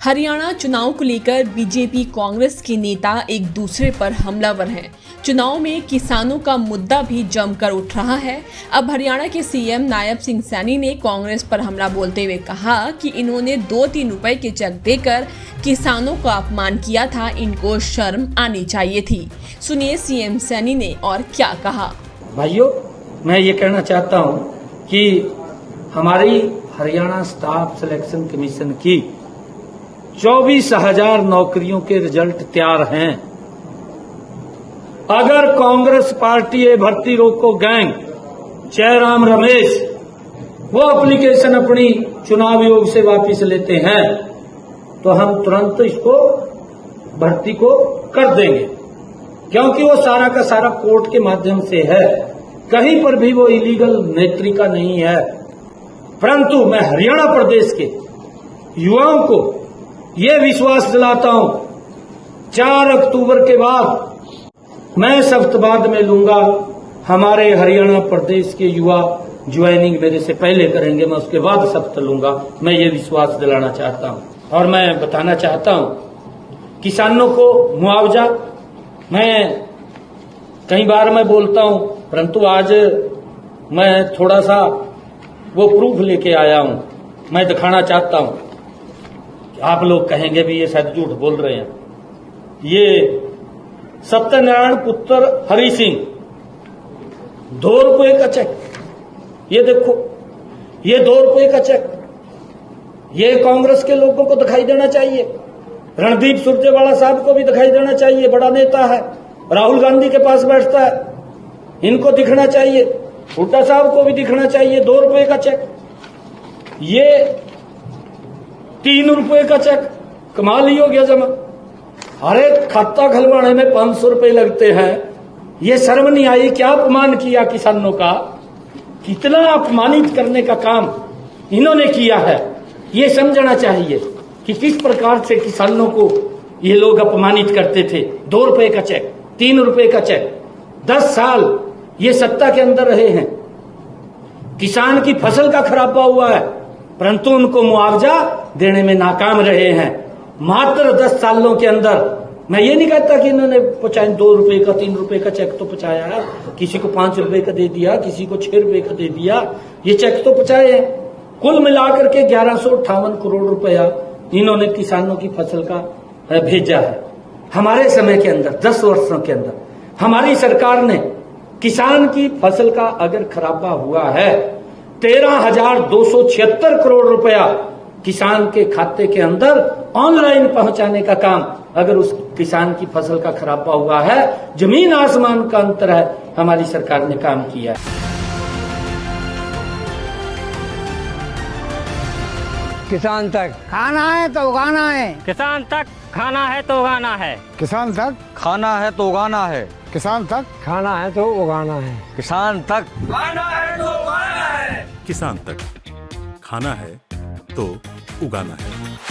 हरियाणा चुनाव को लेकर बीजेपी कांग्रेस के नेता एक दूसरे पर हमलावर हैं। चुनाव में किसानों का मुद्दा भी जमकर उठ रहा है। अब हरियाणा के सीएम नायब सिंह सैनी ने कांग्रेस पर हमला बोलते हुए कहा कि इन्होंने 2-3 रुपए के चेक देकर किसानों का अपमान किया था, इनको शर्म आनी चाहिए थी। सुनिए सीएम सैनी ने और क्या कहा। भाइयों, मैं ये कहना चाहता हूँ कि हमारी हरियाणा स्टाफ सिलेक्शन कमीशन की 24,000 नौकरियों के रिजल्ट तैयार हैं। अगर कांग्रेस पार्टी भर्ती रोको गैंग जयराम रमेश वो एप्लीकेशन अपनी चुनाव आयोग से वापस लेते हैं तो हम तुरंत इसको भर्ती को कर देंगे, क्योंकि वो सारा का सारा कोर्ट के माध्यम से है। कहीं पर भी वो इलीगल नेत्रिका नहीं है। परंतु मैं हरियाणा प्रदेश के युवाओं को ये विश्वास दिलाता हूं, 4 अक्टूबर के बाद मैं शपथ बाद में लूंगा। हमारे हरियाणा प्रदेश के युवा ज्वाइनिंग मेरे से पहले करेंगे, मैं उसके बाद शपथ लूंगा। मैं ये विश्वास दिलाना चाहता हूं और मैं बताना चाहता हूं, किसानों को मुआवजा मैं कई बार मैं बोलता हूं, परंतु आज मैं थोड़ा सा वो प्रूफ लेके आया हूं। मैं दिखाना चाहता हूं। आप लोग कहेंगे भी ये शायद झूठ बोल रहे हैं। ये सत्यनारायण पुत्र हरि सिंह 2 रुपए का चेक, ये देखो, ये 2 रुपए का चेक, ये कांग्रेस के लोगों को दिखाई देना चाहिए। रणदीप सुरजेवाला साहब को भी दिखाई देना चाहिए, बड़ा नेता है, राहुल गांधी के पास बैठता है, इनको दिखना चाहिए। हुड्डा साहब को भी दिखना चाहिए। 2 रुपए का चेक, ये 3 रुपए का चेक, कमाल ही हो गया जमा। अरे खाता खुलवाने में 500 रुपए लगते हैं। ये शर्म नहीं आई? क्या अपमान किया किसानों का, कितना अपमानित करने का काम इन्होंने किया है। ये समझना चाहिए कि किस प्रकार से किसानों को ये लोग अपमानित करते थे। 2 रुपए का चेक, 3 रुपए का चेक, 10 साल ये सत्ता के अंदर रहे हैं। किसान की फसल का खराबा हुआ है, परंतु उनको मुआवजा देने में नाकाम रहे हैं। मात्र 10 सालों के अंदर, मैं ये नहीं कहता कि इन्होंने 2 रुपए का 3 रुपए का चेक तो पहुंचाया है, किसी को 5 रुपए का दे दिया, किसी को 6 रुपए का दे दिया, ये चेक तो पहुंचाए हैं। कुल मिलाकर के 1158 करोड़ रुपया इन्होंने किसानों की फसल का भेजा है। हमारे समय के अंदर 10 वर्षों के अंदर हमारी सरकार ने किसान की फसल का अगर खराबा हुआ है 13,276 करोड़ रुपया किसान के खाते के अंदर ऑनलाइन पहुंचाने का काम, अगर उस किसान की फसल का खराबा हुआ है, जमीन आसमान का अंतर है, हमारी सरकार ने काम किया है। किसान तक खाना है तो उगाना है, किसान तक खाना है तो उगाना है, किसान तक खाना है तो उगाना है, किसान तक खाना है तो उगाना है, किसान तक खाना है तो उगाना है, किसान तक खाना है तो उगाना है।